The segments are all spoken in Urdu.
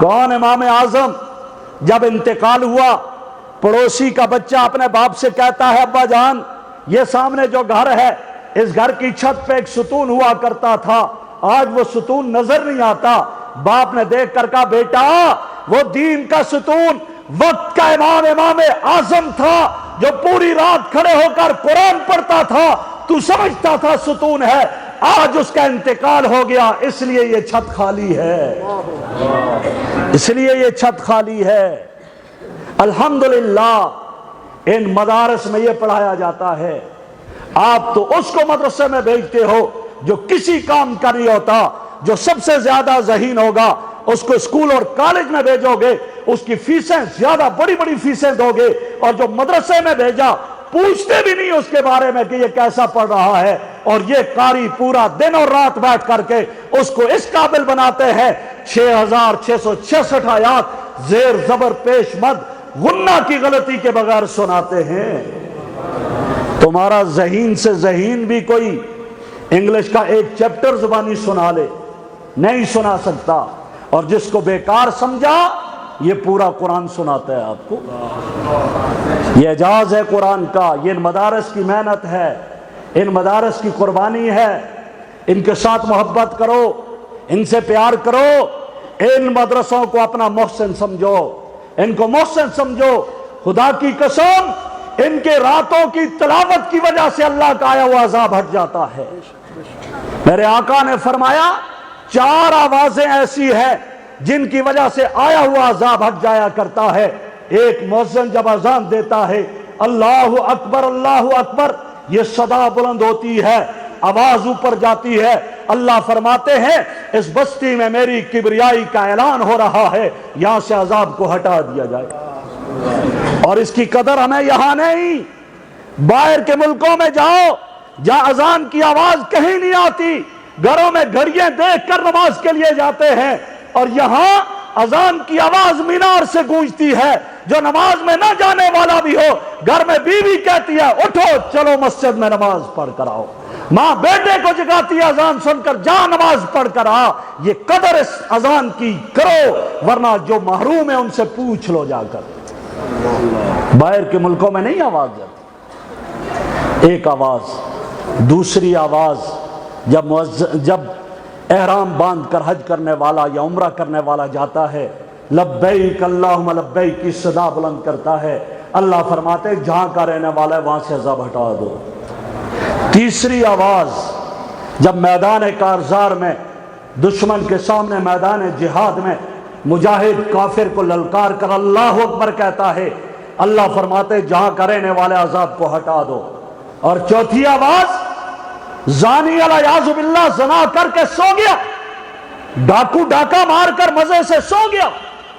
کون امام اعظم؟ جب انتقال ہوا پڑوسی کا بچہ اپنے باپ سے کہتا ہے ابا جان یہ سامنے جو گھر ہے اس گھر کی چھت پہ ایک ستون ہوا کرتا تھا، آج وہ ستون نظر نہیں آتا۔ باپ نے دیکھ کر کہا بیٹا وہ دین کا ستون وقت کا امام اعظم تھا جو پوری رات کھڑے ہو کر قرآن پڑھتا تھا، تو سمجھتا تھا ستون ہے، آج اس کا انتقال ہو گیا اس لیے یہ چھت خالی ہے، اس لیے یہ چھت خالی ہے۔ الحمدللہ ان مدارس میں یہ پڑھایا جاتا ہے۔ آپ تو اس کو مدرسے میں بھیجتے ہو جو کسی کام کا نہیں ہوتا، جو سب سے زیادہ ذہین ہوگا اس کو اسکول اور کالج میں بھیجو گے، اس کی فیسیں زیادہ بڑی بڑی فیسیں دو گے، اور جو مدرسے میں بھیجا پوچھتے بھی نہیں اس کے بارے میں کہ یہ کیسا پڑھ رہا ہے، اور یہ قاری پورا دن اور رات بیٹھ کر کے اس کو اس قابل بناتے ہیں 6666 آیات زیر زبر پیش مد غنہ کی غلطی کے بغیر سناتے ہیں۔ تمہارا ذہین سے ذہین بھی کوئی انگلش کا ایک چیپٹر زبانی سنا لے نہیں سنا سکتا، اور جس کو بیکار سمجھا یہ پورا قرآن سناتا ہے آپ کو۔ یہ اعجاز ہے قرآن کا، یہ ان مدارس کی محنت ہے، ان مدارس کی قربانی ہے۔ ان کے ساتھ محبت کرو، ان سے پیار کرو، ان مدرسوں کو اپنا محسن سمجھو، ان کو محسن سمجھو۔ خدا کی قسم ان کے راتوں کی تلاوت کی وجہ سے اللہ کا آیا ہوا عذاب ہٹ جاتا ہے۔ میرے آقا نے فرمایا 4 آوازیں ایسی ہیں جن کی وجہ سے آیا ہوا عذاب ہٹ جایا کرتا ہے۔ ایک مؤذن جب اذان دیتا ہے اللہ اکبر اللہ اکبر، یہ صدا بلند ہوتی ہے، آواز اوپر جاتی ہے، اللہ فرماتے ہیں اس بستی میں میری کبریائی کا اعلان ہو رہا ہے، یہاں سے عذاب کو ہٹا دیا جائے۔ اور اس کی قدر ہمیں یہاں نہیں، باہر کے ملکوں میں جاؤ جہاں اذان کی آواز کہیں نہیں آتی، گھروں میں گھڑیاں دیکھ کر نماز کے لیے جاتے ہیں، اور یہاں اذان کی آواز مینار سے گونجتی ہے۔ جو نماز میں نہ جانے والا بھی ہو گھر میں بیوی کہتی ہے اٹھو چلو مسجد میں نماز پڑھ کر آؤ، ماں بیٹے کو جگاتی ہے اذان سن کر جا نماز پڑھ کر آ۔ یہ قدر اس اذان کی کرو، ورنہ جو محروم ہے ان سے پوچھ لو جا کر۔ باہر کے ملکوں میں نہیں آواز جاتی، ایک آواز۔ دوسری آواز جب احرام باندھ کر حج کرنے والا یا عمرہ کرنے والا جاتا ہے، لبیک اللہم لبیک کی صدا بلند کرتا ہے، اللہ فرماتے جہاں کا رہنے والا ہے وہاں سے عذاب ہٹا دو۔ تیسری آواز جب میدان کارزار میں دشمن کے سامنے میدان جہاد میں مجاہد کافر کو للکار کر اللہ اکبر کہتا ہے، اللہ فرماتے جہاں کا رہنے والے عذاب کو ہٹا دو۔ اور چوتھی آواز زانی الیاذ باللہ زنا کر کے سو گیا، ڈاکو ڈاکہ مار کر مزے سے سو گیا،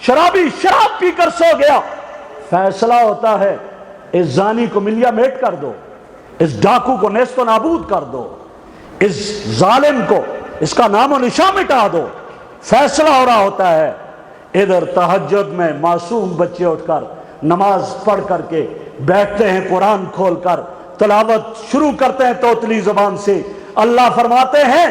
شرابی شراب پی کر سو گیا، فیصلہ ہوتا ہے اس زانی کو ملیا میٹ کر دو، اس ڈاکو کو نیست و نابود کر دو، اس ظالم کو اس کا نام و نشان مٹا دو، فیصلہ ہو رہا ہوتا ہے۔ ادھر تہجد میں معصوم بچے اٹھ کر نماز پڑھ کر کے بیٹھتے ہیں، قرآن کھول کر تلاوت شروع کرتے ہیں توتلی زبان سے۔ اللہ فرماتے ہیں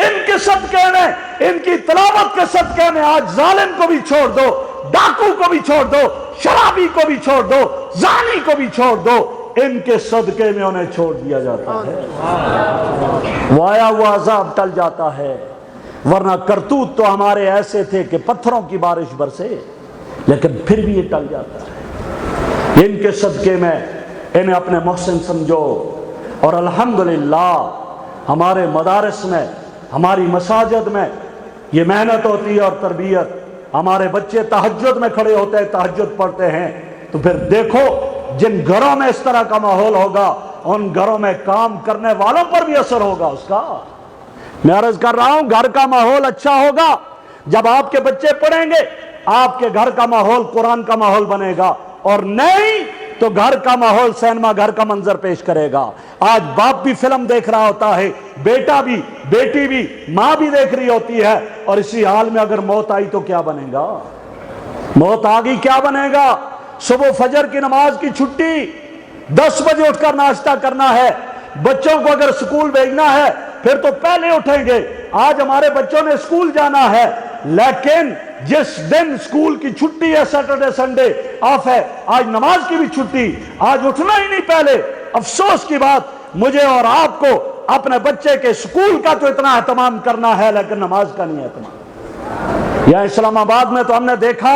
ان کے صدقے میں، ان کی تلاوت کے صدقے میں آج ظالم کو بھی چھوڑ دو، ڈاکو کو بھی چھوڑ دو، شرابی کو بھی چھوڑ دو، زانی کو بھی چھوڑ دو، ان کے صدقے میں انہیں چھوڑ دیا جاتا ہے، وہ آیا ہوا عذاب ٹل جاتا ہے۔ ورنہ کرتوت تو ہمارے ایسے تھے کہ پتھروں کی بارش برسے، لیکن پھر بھی یہ ٹل جاتا ہے۔ ان کے صدقے میں انہیں اپنے محسن سمجھو۔ اور الحمدللہ ہمارے مدارس میں، ہماری مساجد میں یہ محنت ہوتی ہے اور تربیت۔ ہمارے بچے تہجد میں کھڑے ہوتے ہیں، تہجد پڑھتے ہیں، تو پھر دیکھو جن گھروں میں اس طرح کا ماحول ہوگا ان گھروں میں کام کرنے والوں پر بھی اثر ہوگا اس کا۔ میں عرض کر رہا ہوں گھر کا ماحول اچھا ہوگا جب آپ کے بچے پڑھیں گے، آپ کے گھر کا ماحول قرآن کا ماحول بنے گا، اور نہیں تو گھر کا ماحول سینما گھر کا منظر پیش کرے گا۔ آج باپ بھی فلم دیکھ رہا ہوتا ہے، بیٹا بھی، بیٹی بھی، ماں بھی دیکھ رہی ہوتی ہے، اور اسی حال میں اگر موت آئی تو کیا بنے گا؟ موت آ گئی کیا بنے گا؟ صبح فجر کی نماز کی چھٹی، 10 بجے اٹھ کر ناشتہ کرنا ہے، بچوں کو اگر سکول بھیجنا ہے پھر تو پہلے اٹھیں گے۔ آج ہمارے بچوں نے سکول جانا ہے، لیکن جس دن اسکول کی چھٹی ہے، سیٹرڈے سنڈے آف ہے، آج نماز کی بھی چھٹی، آج اٹھنا ہی نہیں پہلے۔ افسوس کی بات، مجھے اور آپ کو اپنے بچے کے اسکول کا تو اتنا اہتمام کرنا ہے لیکن نماز کا نہیں اہتمام۔ یا اسلام آباد میں تو ہم نے دیکھا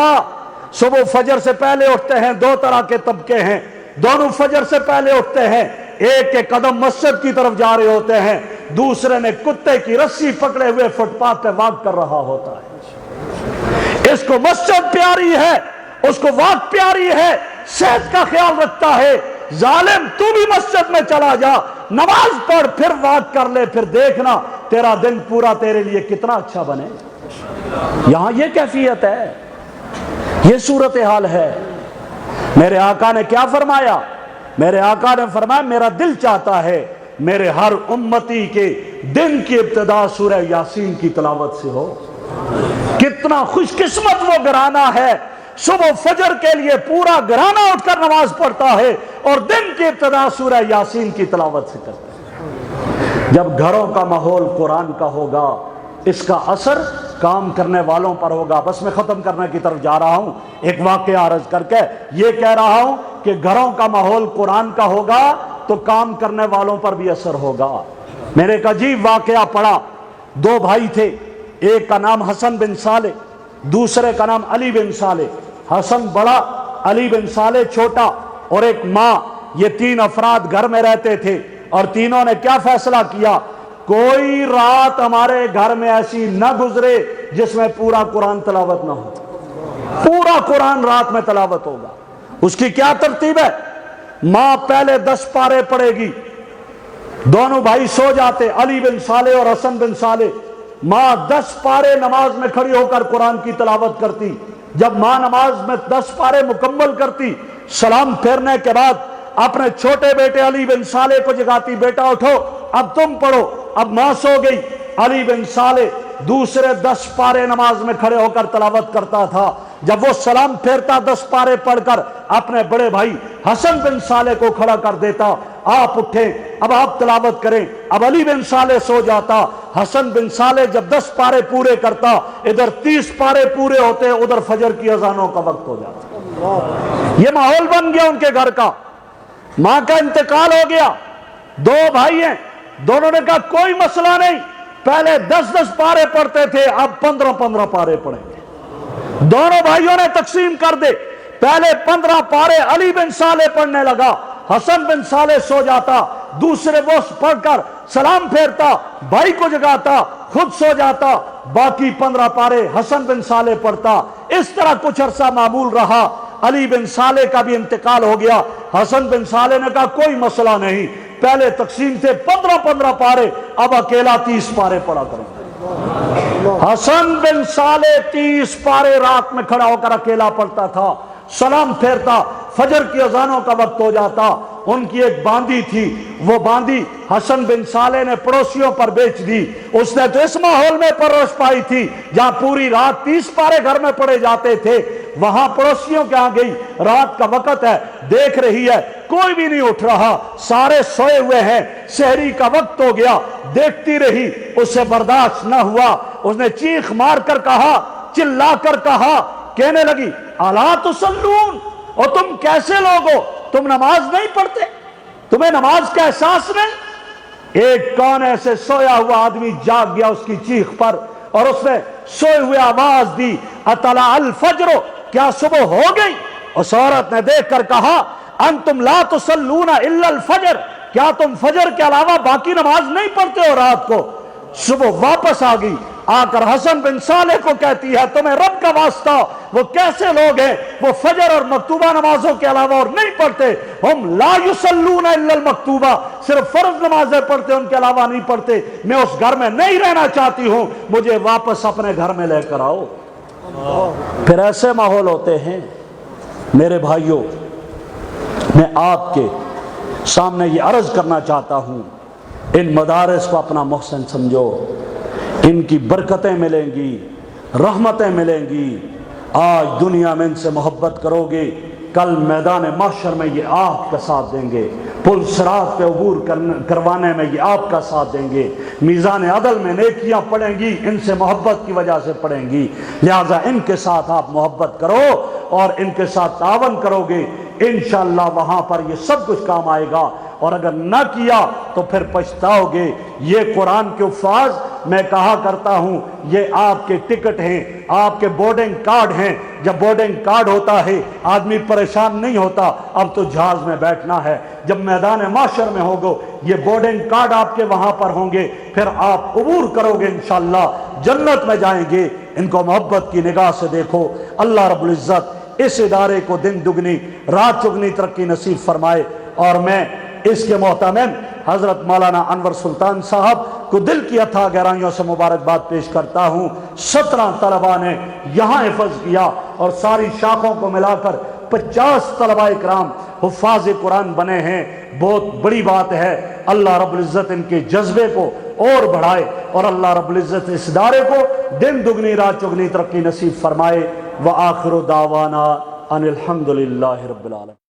صبح فجر سے پہلے اٹھتے ہیں، دو طرح کے طبقے ہیں، دونوں فجر سے پہلے اٹھتے ہیں، ایک کے قدم مسجد کی طرف جا رہے ہوتے ہیں، دوسرے نے کتے کی رسی پکڑے ہوئے فٹ پاتھ پہ واک کر رہا ہوتا ہے۔ اس کو مسجد پیاری ہے، اس کو واک پیاری ہے، صحت کا خیال رکھتا ہے۔ ظالم، تو بھی مسجد میں چلا جا، نماز پڑھ، پھر واک کر لے، پھر دیکھنا تیرا دن پورا تیرے لیے کتنا اچھا بنے۔ یہاں یہ کیفیت ہے، یہ صورتحال ہے۔ میرے آقا نے کیا فرمایا؟ میرے آقا نے فرمایا میرا دل چاہتا ہے میرے ہر امتی کے دن کی ابتدا سورہ یاسین کی تلاوت سے ہو۔ کتنا خوش قسمت وہ گھرانہ ہے، صبح فجر کے لیے پورا گھرانہ اٹھ کر نماز پڑھتا ہے اور دن کی ابتدا سورہ یاسین کی تلاوت سے کرتا ہے۔ جب گھروں کا ماحول قرآن کا ہوگا، اس کا اثر کام کرنے والوں پر ہوگا۔ بس میں ختم کرنے کی طرف جا رہا ہوں، ایک واقعہ عرض کر کے یہ کہہ رہا ہوں کہ گھروں کا ماحول قرآن کا ہوگا تو کام کرنے والوں پر بھی اثر ہوگا۔ میرے ایک عجیب واقعہ پڑا، دو بھائی تھے، ایک کا نام حسن بن صالح، دوسرے کا نام علی بن صالح۔ حسن بڑا، علی بن صالح چھوٹا، اور ایک ماں، یہ تین افراد گھر میں رہتے تھے، اور تینوں نے کیا فیصلہ کیا؟ کوئی رات ہمارے گھر میں ایسی نہ گزرے جس میں پورا قرآن تلاوت نہ ہو، پورا قرآن رات میں تلاوت ہوگا۔ اس کی کیا ترتیب ہے؟ ماں پہلے 10 پارے پڑھے گی، دونوں بھائی سو جاتے، علی بن صالح اور حسن بن صالح۔ ماں 10 پارے نماز میں کھڑی ہو کر قرآن کی تلاوت کرتی۔ جب ماں نماز میں 10 پارے مکمل کرتی، سلام پھیرنے کے بعد اپنے چھوٹے بیٹے علی بن صالح کو جگاتی، بیٹا اٹھو اب تم پڑھو۔ اب ماں سو گئی، علی بن صالح دوسرے 10 پارے نماز میں کھڑے ہو کر تلاوت کرتا تھا۔ جب وہ سلام پھیرتا 10 پارے پڑھ کر اپنے بڑے بھائی حسن بن صالح کو کھڑا کر دیتا، آپ اٹھیں اب آپ تلاوت کریں۔ اب علی بن صالح سو جاتا، حسن بن صالح جب 10 پارے پورے کرتا، ادھر 30 پارے پورے ہوتے، ادھر فجر کی اذانوں کا وقت ہو جاتا۔ یہ ماحول بن گیا ان کے گھر کا۔ ماں کا انتقال ہو گیا، دو بھائی ہیں، دونوں نے کہا کوئی مسئلہ نہیں، پہلے 10 پارے پڑھتے تھے، اب 15 پارے پڑھیں گے۔ دونوں بھائیوں نے تقسیم کر دے، پہلے 15 پارے علی بن صالح پڑھنے لگا، حسن بن صالح سو جاتا، دوسرے وہ پڑھ کر سلام پھیرتا، بھائی کو جگاتا، خود سو جاتا، باقی 15 پارے حسن بن صالح پڑھتا۔ اس طرح کچھ عرصہ معمول رہا۔ علی بن صالح کا بھی انتقال ہو گیا۔ حسن بن صالح نے کہا کوئی مسئلہ نہیں، پہلے تقسیم تھے 15 پارے، اب اکیلا 30 پارے پڑھا کروں۔ حسن بن صالح 30 پارے رات میں کھڑا ہو کر اکیلا پڑھتا تھا، سلام پھیرتا، فجر کی اذانوں کا وقت ہو جاتا۔ ان کی ایک باندی تھی، وہ باندی حسن بن صالح نے پڑوسیوں پر بیچ دی۔ اس نے تو اس ماحول میں پرورش پائی تھی جہاں پوری رات 30 پارے گھر میں پڑھے جاتے تھے، وہاں پڑوسیوں کے ہاں گئی، رات کا وقت ہے، دیکھ رہی ہے کوئی بھی نہیں اٹھ رہا، سارے سوئے ہوئے ہیں، سحری کا وقت ہو گیا، دیکھتی رہی، اس سے برداشت نہ ہوا، اس نے چیخ مار کر کہا، چلا کر کہا، کہنے لگی الا تصلون، اور تم کیسے لوگ ہو، تم نماز نہیں پڑھتے، تمہیں نماز کا احساس نہیں؟ ایک کونے سے سویا ہوا آدمی جاگ گیا اس کی چیخ پر، اور اس نے سوئے ہوئے آواز دی اطلع الفجر، کیا صبح ہو گئی؟ اس عورت نے دیکھ کر کہا انتم لا تصلون الا الفجر، کیا تم فجر کے علاوہ باقی نماز نہیں پڑھتے ہو رات کو؟ صبح واپس آ گئی، آ کر حسن بن صالح کو کہتی ہے تمہیں رب کا واسطہ وہ کیسے لوگ ہیں وہ فجر اور مکتوبہ نمازوں کے علاوہ اور نہیں پڑھتے، ہم لا یصلون الا المکتوبہ، صرف فرض نمازیں پڑھتے ان کے علاوہ نہیں پڑھتے، میں اس گھر میں نہیں رہنا چاہتی ہوں، مجھے واپس اپنے گھر میں لے کر آؤ۔ پھر ایسے ماحول ہوتے ہیں میرے بھائیوں، میں آپ کے سامنے یہ عرض کرنا چاہتا ہوں، ان مدارس کو اپنا محسن سمجھو، ان کی برکتیں ملیں گی، رحمتیں ملیں گی۔ آج دنیا میں ان سے محبت کرو گے، کل میدان محشر میں یہ آگ کا ساتھ دیں گے۔ پل صراط پہ عبور کروانے میں یہ آپ کا ساتھ دیں گے، میزان عدل میں نیکیاں پڑیں گی، ان سے محبت کی وجہ سے پڑیں گی، لہٰذا ان کے ساتھ آپ محبت کرو اور ان کے ساتھ تعاون کرو گے، انشاءاللہ وہاں پر یہ سب کچھ کام آئے گا، اور اگر نہ کیا تو پھر پچھتاؤ گے۔ یہ قرآن کے الفاظ میں کہا کرتا ہوں، یہ آپ کے ٹکٹ ہیں، آپ کے بورڈنگ کارڈ ہیں۔ جب بورڈنگ کارڈ ہوتا ہے آدمی پریشان نہیں ہوتا، اب تو جہاز میں بیٹھنا ہے۔ جب میدان محشر میں ہوگو یہ بورڈنگ کارڈ آپ کے وہاں پر ہوں گے، پھر آپ عبور کرو گے، انشاءاللہ جنت میں جائیں گے۔ ان کو محبت کی نگاہ سے دیکھو۔ اللہ رب العزت اس ادارے کو دن دگنی رات چگنی ترقی نصیب فرمائے، اور میں اس کے محتمم حضرت مولانا انور سلطان صاحب کو دل کی اتھا گہرائیوں سے مبارکباد پیش کرتا ہوں۔ 17 طلباء نے یہاں حفظ کیا اور ساری شاخوں کو ملا کر 50 طلباء کرام حفاظ قرآن بنے ہیں، بہت بڑی بات ہے۔ اللہ رب العزت ان کے جذبے کو اور بڑھائے، اور اللہ رب العزت اس ادارے کو دن دگنی رات چگنی ترقی نصیب فرمائے۔ وآخر دعوانا ان الحمدللہ رب العالمین۔